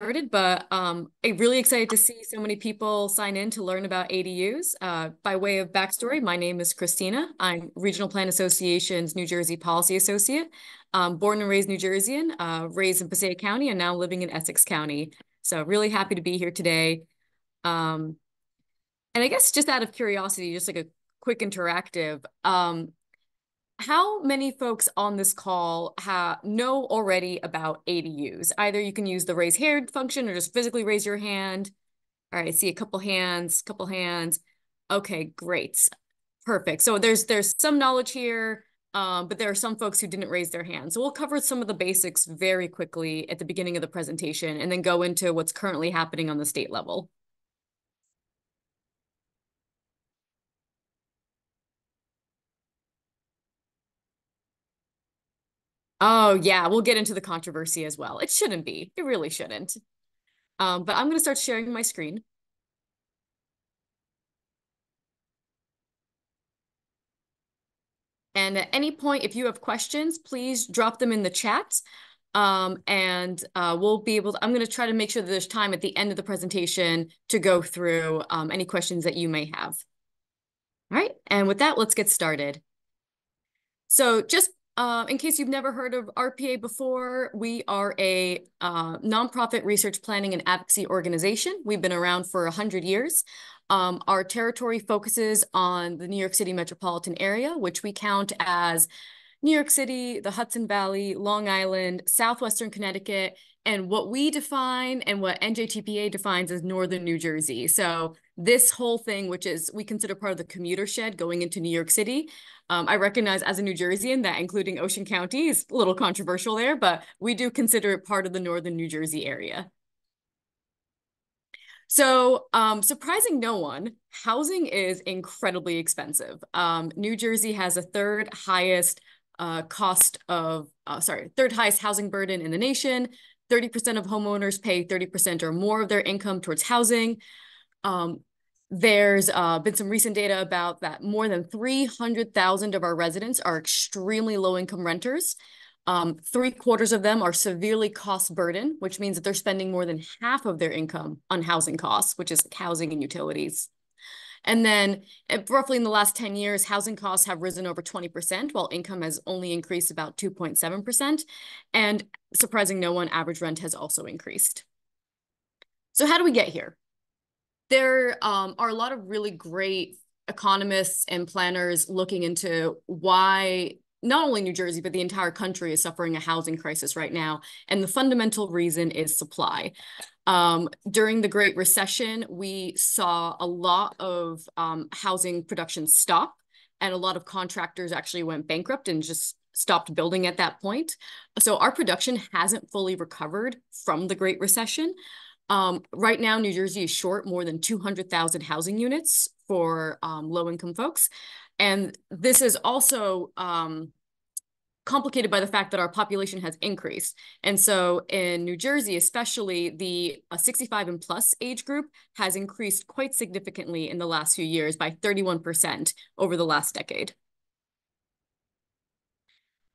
Started, but I'm really excited to see so many people sign in to learn about ADUs. By way of backstory, my name is Christina. I'm Regional Plan Association's New Jersey Policy Associate. Born and raised New Jerseyan, raised in Passaic County, and now living in Essex County. So really happy to be here today. Um, and I guess just out of curiosity, just like a quick interactive, how many folks on this call know already about ADUs? Either you can use the raise hand function or just physically raise your hand. All right, I see a couple hands, couple hands. Okay, great. Perfect. So there's some knowledge here, but there are some folks who didn't raise their hands. So we'll cover some of the basics very quickly at the beginning of the presentation and then go into what's currently happening on the state level. Oh, yeah, we'll get into the controversy as well. It shouldn't be. It really shouldn't. But I'm going to start sharing my screen. And at any point, if you have questions, please drop them in the chat. We'll be able to, I'm going to try to make sure that there's time at the end of the presentation to go through any questions that you may have. All right, and with that, let's get started. So just in case you've never heard of RPA before, we are a nonprofit research planning and advocacy organization. We've been around for 100 years. Our territory focuses on the New York City metropolitan area, which we count as New York City, the Hudson Valley, Long Island, Southwestern Connecticut, and what we define and what NJTPA defines as Northern New Jersey. So this whole thing, which is we consider part of the commuter shed going into New York City. I recognize as a New Jerseyan that including Ocean County is a little controversial there, but we do consider it part of the Northern New Jersey area. So, surprising no one, housing is incredibly expensive. New Jersey has a third highest third highest housing burden in the nation. 30% of homeowners pay 30% or more of their income towards housing. There's been some recent data about that more than 300,000 of our residents are extremely low income renters. 3/4 of them are severely cost burden, which means that they're spending more than half of their income on housing costs, which is housing and utilities. And then roughly in the last 10 years, housing costs have risen over 20%, while income has only increased about 2.7%. And surprising no one, average rent has also increased. So how do we get here? There are a lot of really great economists and planners looking into why not only New Jersey, but the entire country is suffering a housing crisis right now. And the fundamental reason is supply. During the Great Recession, we saw a lot of housing production stop, and a lot of contractors actually went bankrupt and just stopped building at that point. So our production hasn't fully recovered from the Great Recession. Right now, New Jersey is short more than 200,000 housing units for low-income folks. And this is also complicated by the fact that our population has increased. And so in New Jersey, especially, the 65 and plus age group has increased quite significantly in the last few years by 31% over the last decade.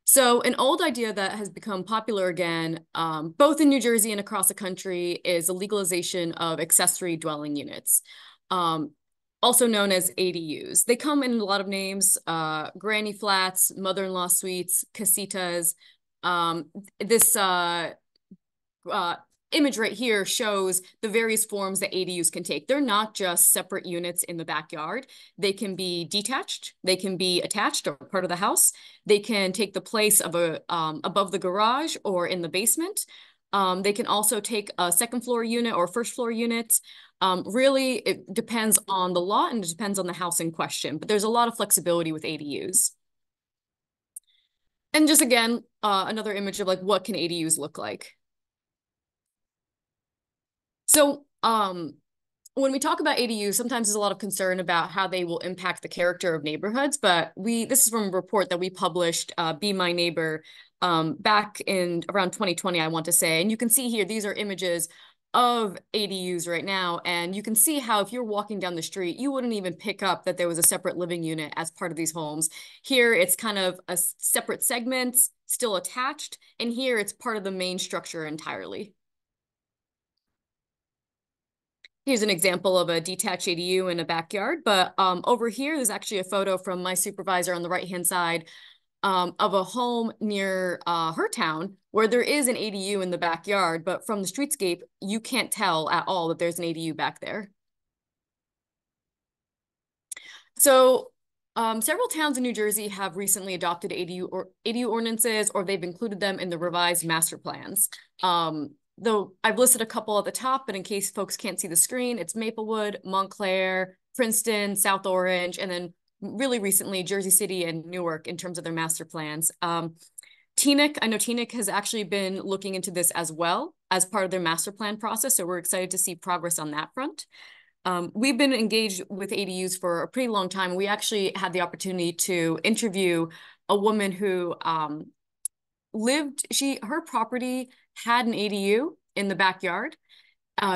So an old idea that has become popular again, both in New Jersey and across the country, is the legalization of accessory dwelling units, also known as ADUs. They come in a lot of names: granny flats, mother-in-law suites, casitas. This image right here shows the various forms that ADUs can take. They're not just separate units in the backyard. They can be detached, they can be attached or part of the house. They can take the place of a above the garage or in the basement. They can also take a second floor unit or first floor unit. Really, it depends on the lot and it depends on the house in question, but there's a lot of flexibility with ADUs. And just again, another image of like what can ADUs look like. So when we talk about ADUs, sometimes there's a lot of concern about how they will impact the character of neighborhoods. But this is from a report that we published, Be My Neighbor, back in around 2020, I want to say. And you can see here, these are images of ADUs right now. And you can see how if you're walking down the street, you wouldn't even pick up that there was a separate living unit as part of these homes. Here, it's kind of a separate segment, still attached. And here, it's part of the main structure entirely. Here's an example of a detached ADU in a backyard, but over here, there's actually a photo from my supervisor on the right-hand side of a home near her town where there is an ADU in the backyard, but from the streetscape, you can't tell at all that there's an ADU back there. So several towns in New Jersey have recently adopted ADU ordinances, or they've included them in the revised master plans. Though I've listed a couple at the top, but in case folks can't see the screen, it's Maplewood, Montclair, Princeton, South Orange, and then really recently Jersey City and Newark in terms of their master plans. TNIC, I know TNIC has actually been looking into this as well as part of their master plan process, so we're excited to see progress on that front. We've been engaged with ADUs for a pretty long time. We actually had the opportunity to interview a woman who her property had an ADU in the backyard.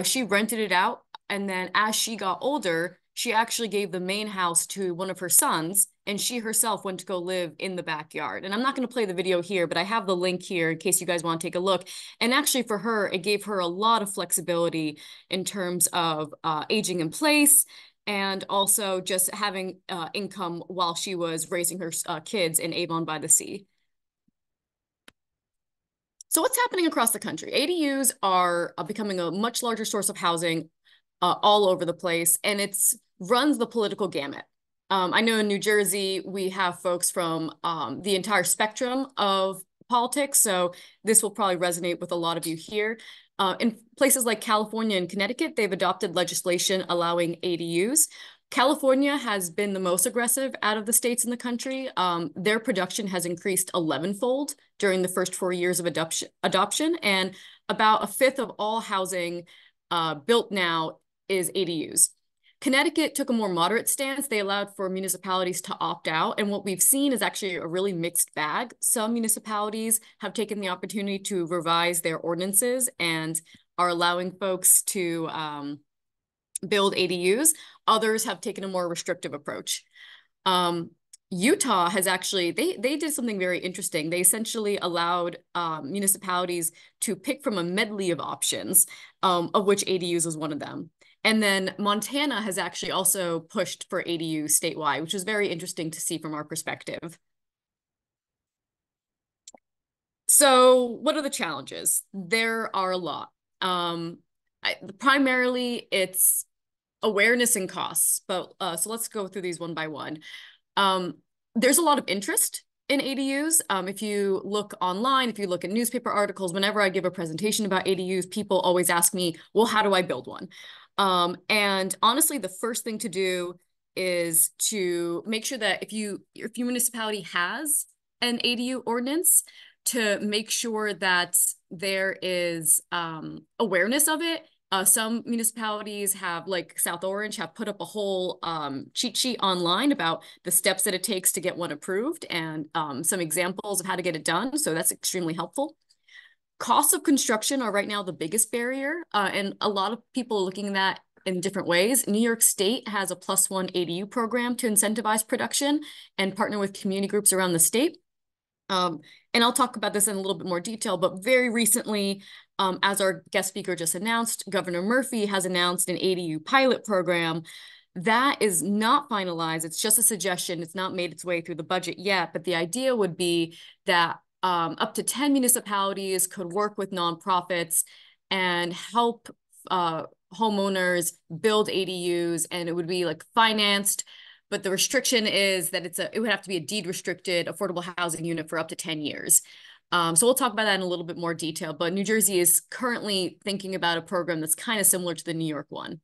She rented it out, and then as she got older, she actually gave the main house to one of her sons, and she herself went to go live in the backyard. And I'm not going to play the video here, but I have the link here in case you guys want to take a look. And actually for her, it gave her a lot of flexibility in terms of aging in place and also just having income while she was raising her kids in Avon by the Sea. So what's happening across the country? ADUs are becoming a much larger source of housing all over the place, and it's runs the political gamut. I know in New Jersey, we have folks from the entire spectrum of politics, so this will probably resonate with a lot of you here. In places like California and Connecticut, they've adopted legislation allowing ADUs. California has been the most aggressive out of the states in the country. Their production has increased 11-fold during the first 4 years of adoption, and about a fifth of all housing built now is ADUs. Connecticut took a more moderate stance. They allowed for municipalities to opt out. And what we've seen is actually a really mixed bag. Some municipalities have taken the opportunity to revise their ordinances and are allowing folks to build ADUs. Others have taken a more restrictive approach. Utah has actually, they did something very interesting. They essentially allowed municipalities to pick from a medley of options, of which ADUs was one of them. And then Montana has actually also pushed for ADUs statewide, which is very interesting to see from our perspective. So what are the challenges? There are a lot. Primarily, it's awareness and costs. But so let's go through these one by one. There's a lot of interest in ADUs. If you look online, if you look at newspaper articles, whenever I give a presentation about ADUs, people always ask me, well, how do I build one? And honestly, the first thing to do is to make sure that if your municipality has an ADU ordinance, to make sure that there is awareness of it. Some municipalities have, like South Orange, have put up a whole cheat sheet online about the steps that it takes to get one approved and some examples of how to get it done. So that's extremely helpful. Costs of construction are right now the biggest barrier, and a lot of people are looking at that in different ways. New York State has a +1 ADU program to incentivize production and partner with community groups around the state. And I'll talk about this in a little bit more detail, but very recently, as our guest speaker just announced, Governor Murphy has announced an ADU pilot program. That is not finalized. It's just a suggestion. It's not made its way through the budget yet, but the idea would be that up to 10 municipalities could work with nonprofits and help homeowners build ADUs, and it would be like financed. But the restriction is that it would have to be a deed restricted affordable housing unit for up to 10 years. So we'll talk about that in a little bit more detail, but New Jersey is currently thinking about a program that's kind of similar to the New York one.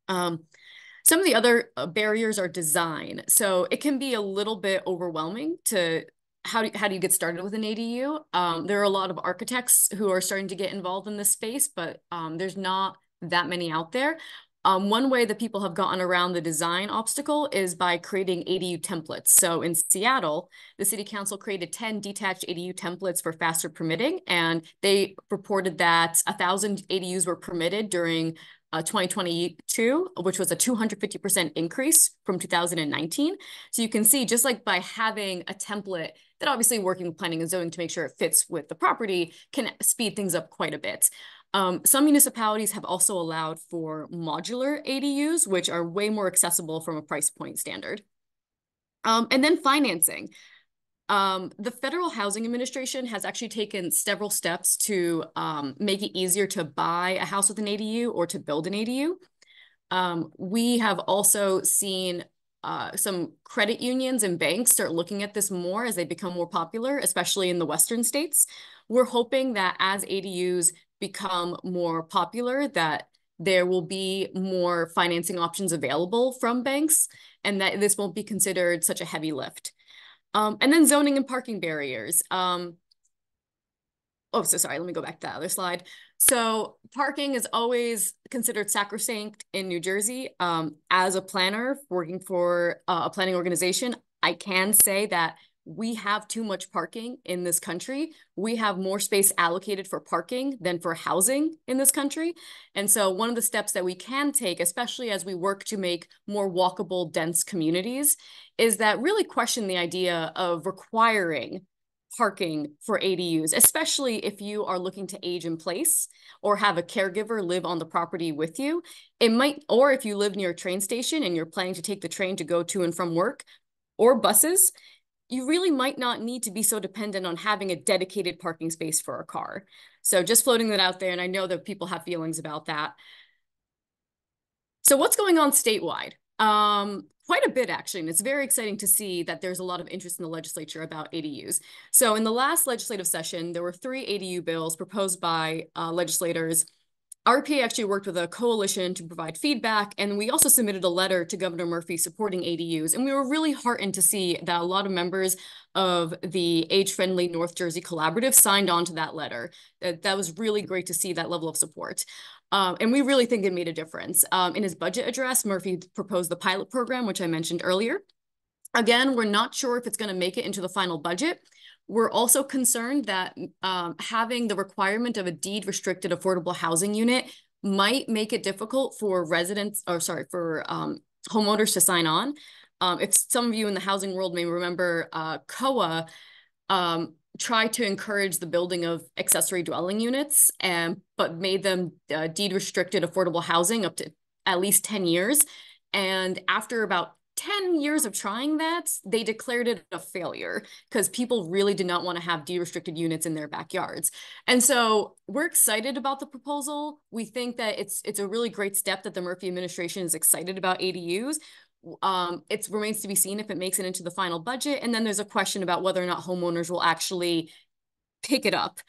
Some of the other barriers are design. So it can be a little bit overwhelming to how do you get started with an ADU? There are a lot of architects who are starting to get involved in this space, but there's not that many out there. One way that people have gotten around the design obstacle is by creating ADU templates. So in Seattle, the city council created 10 detached ADU templates for faster permitting, and they reported that 1,000 ADUs were permitted during 2022, which was a 250% increase from 2019. So you can see, just like by having a template that obviously working with planning and zoning to make sure it fits with the property can speed things up quite a bit. Some municipalities have also allowed for modular ADUs, which are way more accessible from a price point standard. And then financing. The Federal Housing Administration has actually taken several steps to make it easier to buy a house with an ADU or to build an ADU. We have also seen some credit unions and banks start looking at this more as they become more popular, especially in the Western states. We're hoping that as ADUs become more popular, that there will be more financing options available from banks and that this won't be considered such a heavy lift. And then zoning and parking barriers. Oh, so sorry, let me go back to that other slide. So parking is always considered sacrosanct in New Jersey. As a planner working for a planning organization, I can say that we have too much parking in this country. We have more space allocated for parking than for housing in this country. And so one of the steps that we can take, especially as we work to make more walkable, dense communities, is that really question the idea of requiring parking for ADUs, especially if you are looking to age in place or have a caregiver live on the property with you. It might, or if you live near a train station and you're planning to take the train to go to and from work or buses, you really might not need to be so dependent on having a dedicated parking space for a car. So just floating that out there, and I know that people have feelings about that. So what's going on statewide? Quite a bit, actually, and it's very exciting to see that there's a lot of interest in the legislature about ADUs. So in the last legislative session, there were 3 ADU bills proposed by legislators. RPA actually worked with a coalition to provide feedback, and we also submitted a letter to Governor Murphy supporting ADUs. And we were really heartened to see that a lot of members of the Age-Friendly North Jersey Collaborative signed on to that letter. That was really great to see that level of support. And we really think it made a difference. In his budget address, Murphy proposed the pilot program, which I mentioned earlier. Again, we're not sure if it's going to make it into the final budget. We're also concerned that having the requirement of a deed-restricted affordable housing unit might make it difficult for homeowners to sign on. If some of you in the housing world may remember, COA tried to encourage the building of accessory dwelling units, but made them deed-restricted affordable housing up to at least 10 years. And after about 10 years of trying that, they declared it a failure because people really did not want to have deed-restricted units in their backyards. And so we're excited about the proposal. We think that it's a really great step that the Murphy administration is excited about ADUs. It remains to be seen if it makes it into the final budget. And then there's a question about whether or not homeowners will actually pick it up.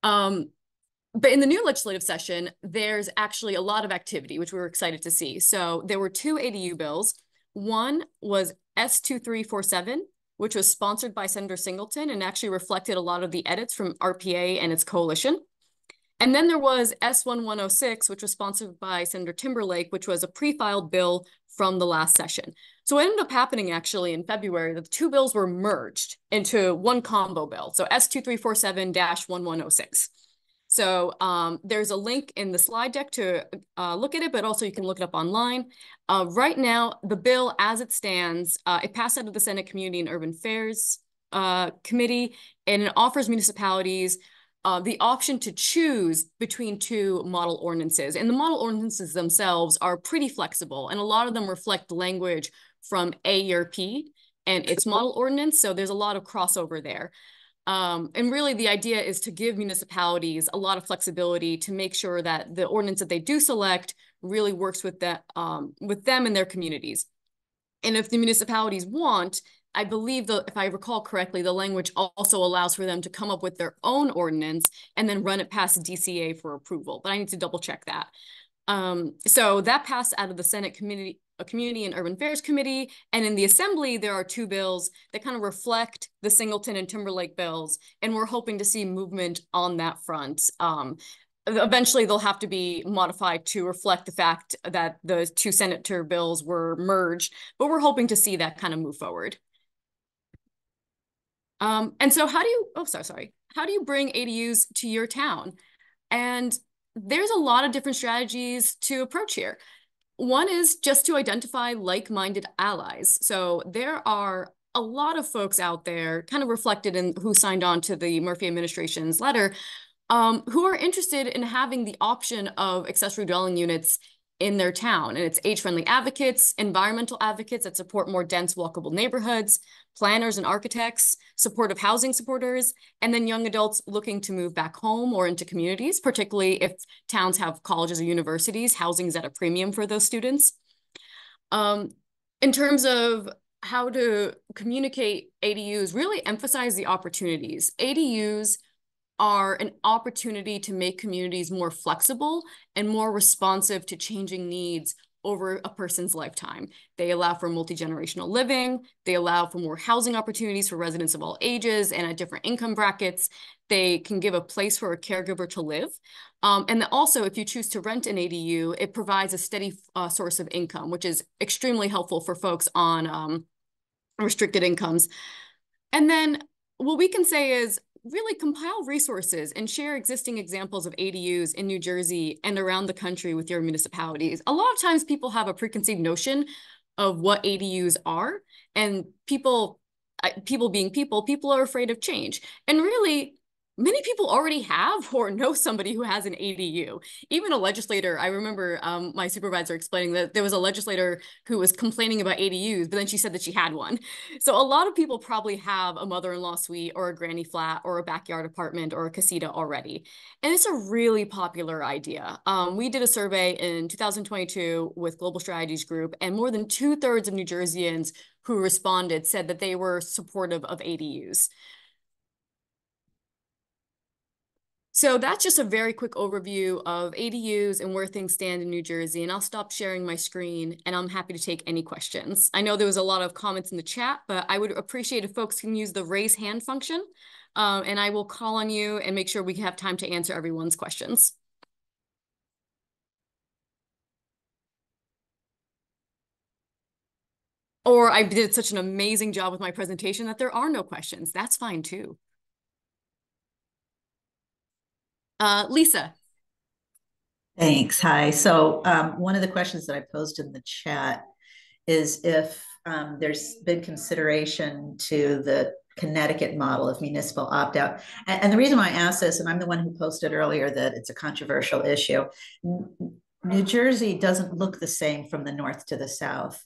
But in the new legislative session, there's actually a lot of activity, which we were excited to see. So there were 2 ADU bills. One was S2347, which was sponsored by Senator Singleton and actually reflected a lot of the edits from RPA and its coalition. And then there was S1106, which was sponsored by Senator Timberlake, which was a pre-filed bill from the last session. So what ended up happening actually in February, the 2 bills were merged into one combo bill. So S2347-1106. So there's a link in the slide deck to look at it, but also you can look it up online. Right now, the bill as it stands, it passed out of the Senate Community and Urban Affairs Committee, and it offers municipalities the option to choose between 2 model ordinances. And the model ordinances themselves are pretty flexible, and a lot of them reflect language from AERP and its model ordinance. So there's a lot of crossover there. And really the idea is to give municipalities a lot of flexibility to make sure that the ordinance that they do select really works with them and their communities. And if the municipalities want, I believe, if I recall correctly, the language also allows for them to come up with their own ordinance and then run it past DCA for approval. But I need to double check that. So that passed out of the Senate Community and Urban Affairs Committee. And in the Assembly, there are 2 bills that kind of reflect the Singleton and Timberlake bills. And we're hoping to see movement on that front. Eventually, they'll have to be modified to reflect the fact that the 2 senator bills were merged. But we're hoping to see that kind of move forward. And so how do you bring ADUs to your town? And there's a lot of different strategies to approach here. One is just to identify like-minded allies. So there are a lot of folks out there, kind of reflected in who signed on to the Murphy administration's letter, who are interested in having the option of accessory dwelling units in their town. And it's age-friendly advocates, environmental advocates that support more dense, walkable neighborhoods, planners and architects, supportive housing supporters, and then young adults looking to move back home or into communities, particularly if towns have colleges or universities, housing is at a premium for those students. In terms of how to communicate ADUs, really emphasize the opportunities. ADUs are an opportunity to make communities more flexible and more responsive to changing needs over a person's lifetime. They allow for multi-generational living. They allow for more housing opportunities for residents of all ages and at different income brackets. They can give a place for a caregiver to live. And also, if you choose to rent an ADU, it provides a steady source of income, which is extremely helpful for folks on restricted incomes. And then what we can say is really compile resources and share existing examples of ADUs in New Jersey and around the country with your municipalities. A lot of times people have a preconceived notion of what ADUs are, and people being people are afraid of change. And really, many people already have or know somebody who has an ADU. Even a legislator, I remember my supervisor explaining that there was a legislator who was complaining about ADUs, but then she said that she had one. So a lot of people probably have a mother-in-law suite or a granny flat or a backyard apartment or a casita already. And it's a really popular idea. We did a survey in 2022 with Global Strategies Group, and more than 2/3 of New Jerseyans who responded said that they were supportive of ADUs. So that's just a very quick overview of ADUs and where things stand in New Jersey. And I'll stop sharing my screen and I'm happy to take any questions. I know there was a lot of comments in the chat, but I would appreciate if folks can use the raise hand function. And I will call on you and make sure we have time to answer everyone's questions. Or I did such an amazing job with my presentation that there are no questions. That's fine too. Lisa. Thanks. Hi. So one of the questions that I posed in the chat is if there's been consideration to the Connecticut model of municipal opt-out. And the reason why I asked this, and I'm the one who posted earlier that it's a controversial issue, New Jersey doesn't look the same from the north to the south.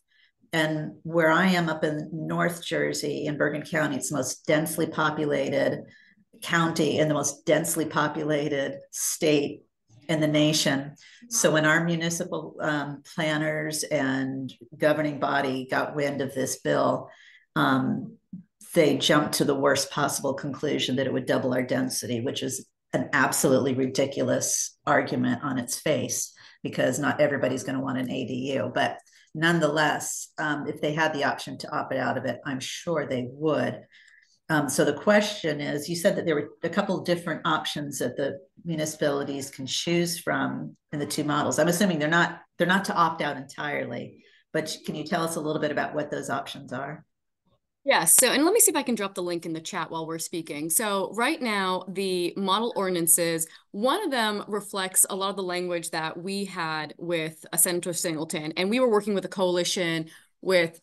And where I am up in North Jersey, in Bergen County, it's the most densely populated county and the most densely populated state in the nation. So when our municipal planners and governing body got wind of this bill, they jumped to the worst possible conclusion that it would double our density, which is an absolutely ridiculous argument on its face, because not everybody's going to want an ADU. But nonetheless, if they had the option to opt out of it, I'm sure they would. So the question is, you said that there were a couple of different options that the municipalities can choose from in the two models. I'm assuming they're not to opt out entirely, but can you tell us a little bit about what those options are? Yes. So, and let me see if I can drop the link in the chat while we're speaking. So right now, the model ordinances, one of them reflects a lot of the language that we had with Senator Singleton, and we were working with a coalition with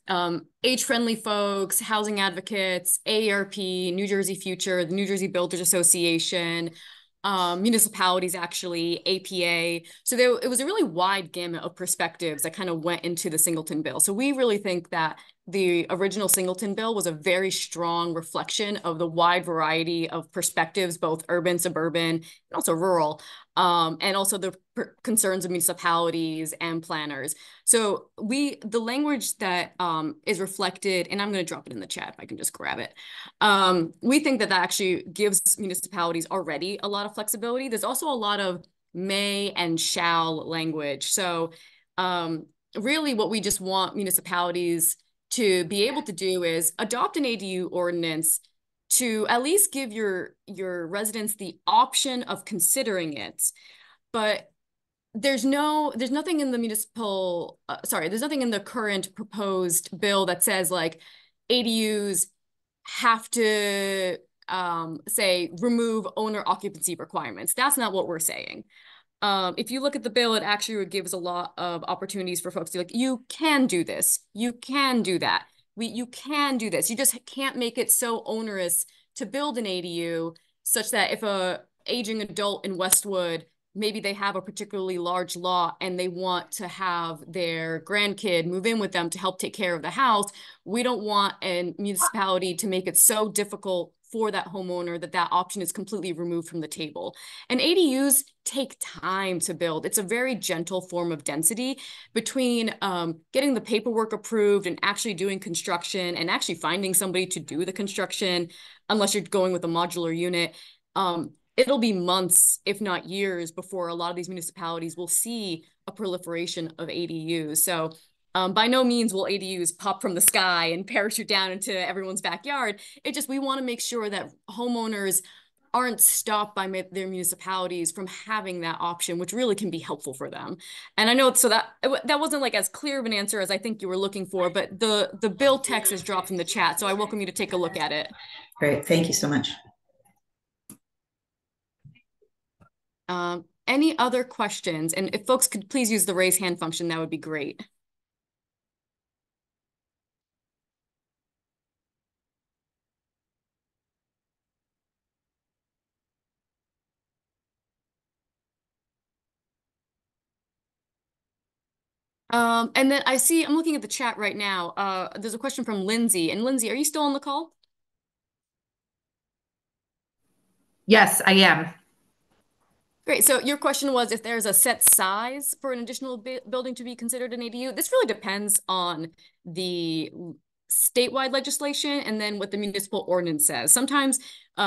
age-friendly folks, housing advocates, AARP, New Jersey Future, the New Jersey Builders Association, municipalities, actually, APA. So it was a really wide gamut of perspectives that kind of went into the Singleton bill. So we really think that the original Singleton bill was a very strong reflection of the wide variety of perspectives, both urban, suburban, and also rural, and also the concerns of municipalities and planners. So the language that is reflected, and I'm going to drop it in the chat if I can just grab it. We think that actually gives municipalities already a lot of flexibility. There's also a lot of may and shall language. So really what we just want municipalities to be able to do is adopt an ADU ordinance to at least give your residents the option of considering it. But there's nothing in the there's nothing in the current proposed bill that says like ADUs have to say remove owner occupancy requirements. That's not what we're saying. If you look at the bill, it actually gives a lot of opportunities for folks to like, you can do this, you can do that. You can do this. You just can't make it so onerous to build an ADU such that if a aging adult in Westwood, maybe they have a particularly large lot and they want to have their grandkid move in with them to help take care of the house. We don't want a municipality to make it so difficult for that homeowner that that option is completely removed from the table. And ADUs take time to build. It's a very gentle form of density between getting the paperwork approved and actually doing construction and actually finding somebody to do the construction, unless you're going with a modular unit. It'll be months, if not years, before a lot of these municipalities will see a proliferation of ADUs. So by no means will ADUs pop from the sky and parachute down into everyone's backyard. It just, we want to make sure that homeowners aren't stopped by their municipalities from having that option, which really can be helpful for them. And I know, so that wasn't like as clear of an answer as I think you were looking for, but the bill text is dropped in the chat, so I welcome you to take a look at it. Great, thank you so much. Any other questions? And if folks could please use the raise hand function, that would be great. And then I'm looking at the chat right now. There's a question from Lindsay. And Lindsay, are you still on the call? Yes, I am. Great. So your question was if there's a set size for an additional building to be considered an ADU. This really depends on the statewide legislation and then what the municipal ordinance says. Sometimes,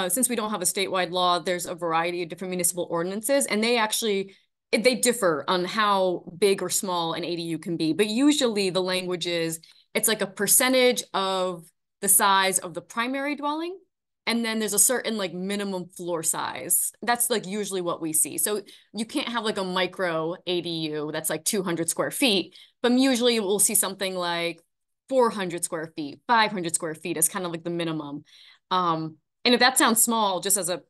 since we don't have a statewide law, there's a variety of different municipal ordinances, and they differ on how big or small an ADU can be. But usually the language is, it's like a percentage of the size of the primary dwelling. And then there's a certain like minimum floor size. That's like usually what we see. So you can't have like a micro ADU that's like 200 square feet, but usually we'll see something like 400 square feet, 500 square feet is kind of like the minimum. And if that sounds small, just as a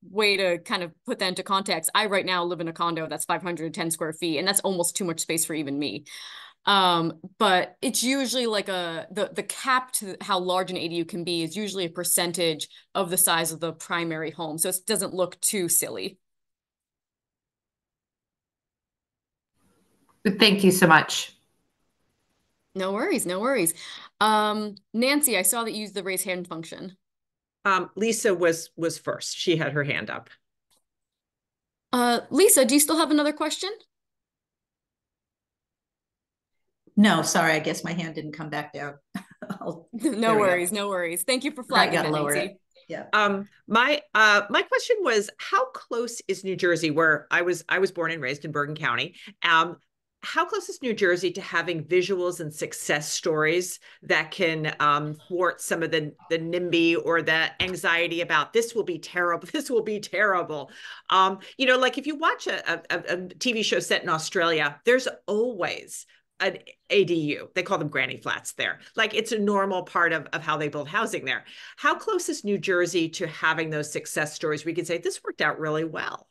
way to kind of put that into context, I right now live in a condo that's 510 square feet, and that's almost too much space for even me. But it's usually like the cap to how large an ADU can be is usually a percentage of the size of the primary home. So it doesn't look too silly. Thank you so much. No worries, no worries. Nancy, I saw that you used the raise hand function. Lisa was first. She had her hand up. Lisa, do you still have another question? No, sorry, I guess my hand didn't come back down. No worries, no worries. Thank you for flagging that, Nancy. Yeah. My question was, how close is New Jersey, where I was born and raised in Bergen County? How close is New Jersey to having visuals and success stories that can thwart some of the NIMBY or the anxiety about this will be terrible, this will be terrible? Like if you watch a TV show set in Australia, there's always an ADU. They call them granny flats there. Like it's a normal part of how they build housing there. How close is New Jersey to having those success stories where you can say, this worked out really well?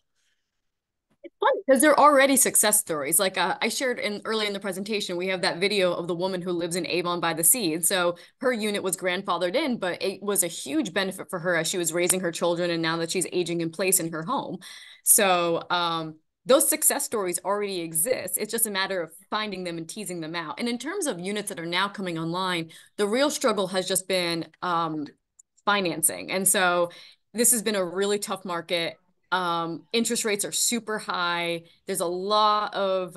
It's funny because they're already success stories. Like I shared early in the presentation, we have that video of the woman who lives in Avon by the Sea. And so her unit was grandfathered in, but it was a huge benefit for her as she was raising her children and now that she's aging in place in her home. So those success stories already exist. It's just a matter of finding them and teasing them out. And in terms of units that are now coming online, the real struggle has just been financing. And so this has been a really tough market. Interest rates are super high. There's a lot of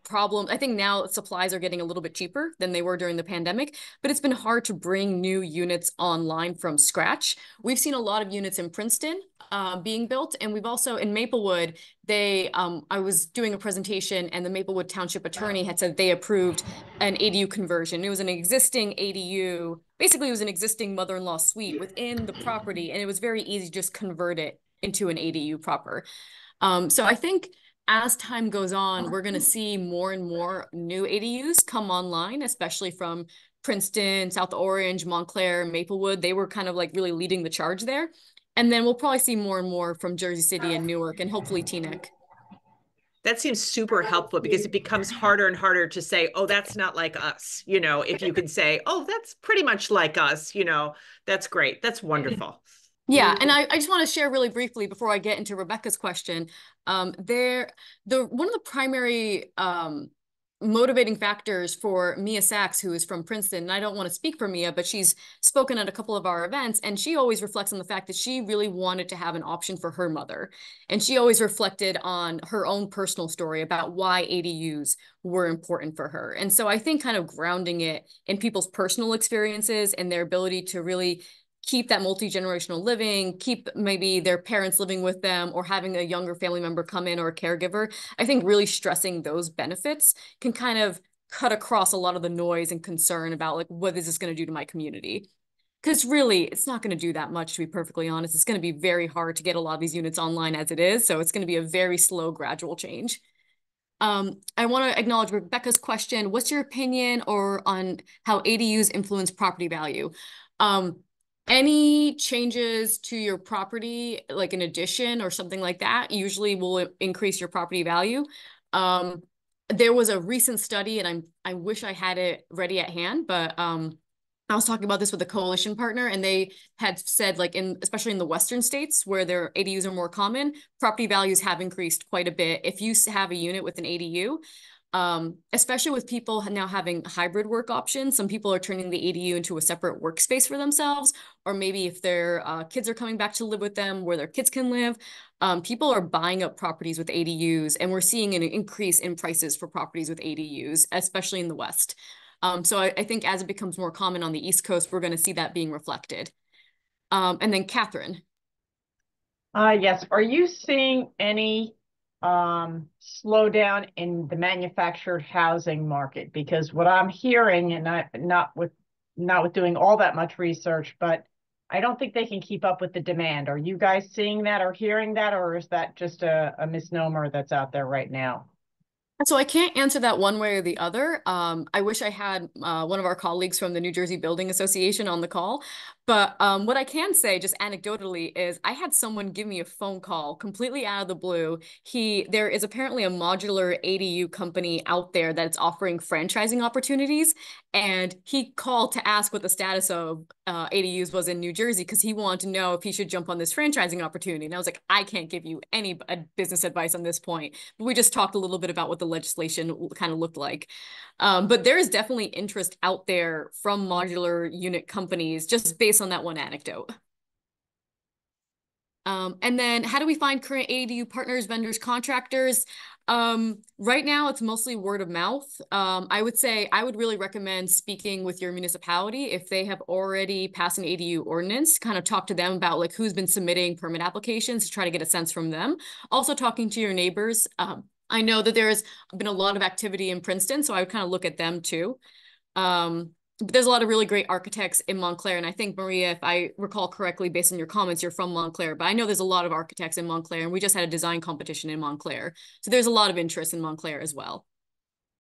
problems. I think now supplies are getting a little bit cheaper than they were during the pandemic, but it's been hard to bring new units online from scratch. We've seen a lot of units in Princeton being built, and we've also in Maplewood, I was doing a presentation and the Maplewood Township attorney had said they approved an ADU conversion. It was an existing ADU. Basically, it was an existing mother-in-law suite within the property, and it was very easy to just convert it into an ADU proper. So I think as time goes on, we're going to see more and more new ADUs come online, especially from Princeton, South Orange, Montclair, Maplewood. They were kind of like really leading the charge there. And then we'll probably see more and more from Jersey City and Newark and hopefully Teaneck. That seems super helpful because it becomes harder and harder to say, oh, that's not like us. If you can say, oh, that's pretty much like us, that's great. That's wonderful. Yeah, and I just want to share really briefly before I get into Rebecca's question. One of the primary motivating factors for Mia Sachs, who is from Princeton, and I don't want to speak for Mia, but she's spoken at a couple of our events, and she always reflects on the fact that she really wanted to have an option for her mother. And she always reflected on her own personal story about why ADUs were important for her. And so I think kind of grounding it in people's personal experiences and their ability to really keep that multi-generational living, keep maybe their parents living with them or having a younger family member come in or a caregiver. I think really stressing those benefits can kind of cut across a lot of the noise and concern about like, what is this going to do to my community? Because really, it's not going to do that much, to be perfectly honest. It's going to be very hard to get a lot of these units online as it is. So it's going to be a very slow, gradual change. I want to acknowledge Rebecca's question. What's your opinion on how ADUs influence property value? Any changes to your property, like an addition or something like that, usually will increase your property value. There was a recent study, and I wish I had it ready at hand, but I was talking about this with a coalition partner, and they had said, like, especially in the Western states where their ADUs are more common, property values have increased quite a bit. If you have a unit with an ADU, especially with people now having hybrid work options, some people are turning the ADU into a separate workspace for themselves, or maybe if their kids are coming back to live with them where their kids can live, people are buying up properties with ADUs, and we're seeing an increase in prices for properties with ADUs, especially in the West. So I think as it becomes more common on the East Coast, we're going to see that being reflected. And then Catherine. Yes. Are you seeing any slowdown in the manufactured housing market? Because what I'm hearing, and not with doing all that much research, but I don't think they can keep up with the demand. Are you guys seeing that or hearing that, or is that just a misnomer that's out there right now? So I can't answer that one way or the other. I wish I had one of our colleagues from the New Jersey Building Association on the call. But what I can say, just anecdotally, is I had someone give me a phone call completely out of the blue. There is apparently a modular ADU company out there that's offering franchising opportunities. And he called to ask what the status of ADUs was in New Jersey because he wanted to know if he should jump on this franchising opportunity. And I was like, I can't give you any business advice on this point. But we just talked a little bit about what the legislation kind of looked like. But there is definitely interest out there from modular unit companies just based on that one anecdote. And then how do we find current ADU partners, vendors, contractors? Right now, it's mostly word of mouth. I would say I would really recommend speaking with your municipality if they have already passed an ADU ordinance, kind of talk to them about like who's been submitting permit applications to try to get a sense from them. Also talking to your neighbors. I know that there's been a lot of activity in Princeton, so I would kind of look at them too. But there's a lot of really great architects in Montclair. And I think, Maria, if I recall correctly, based on your comments, you're from Montclair. But I know there's a lot of architects in Montclair, and we just had a design competition in Montclair. So there's a lot of interest in Montclair as well.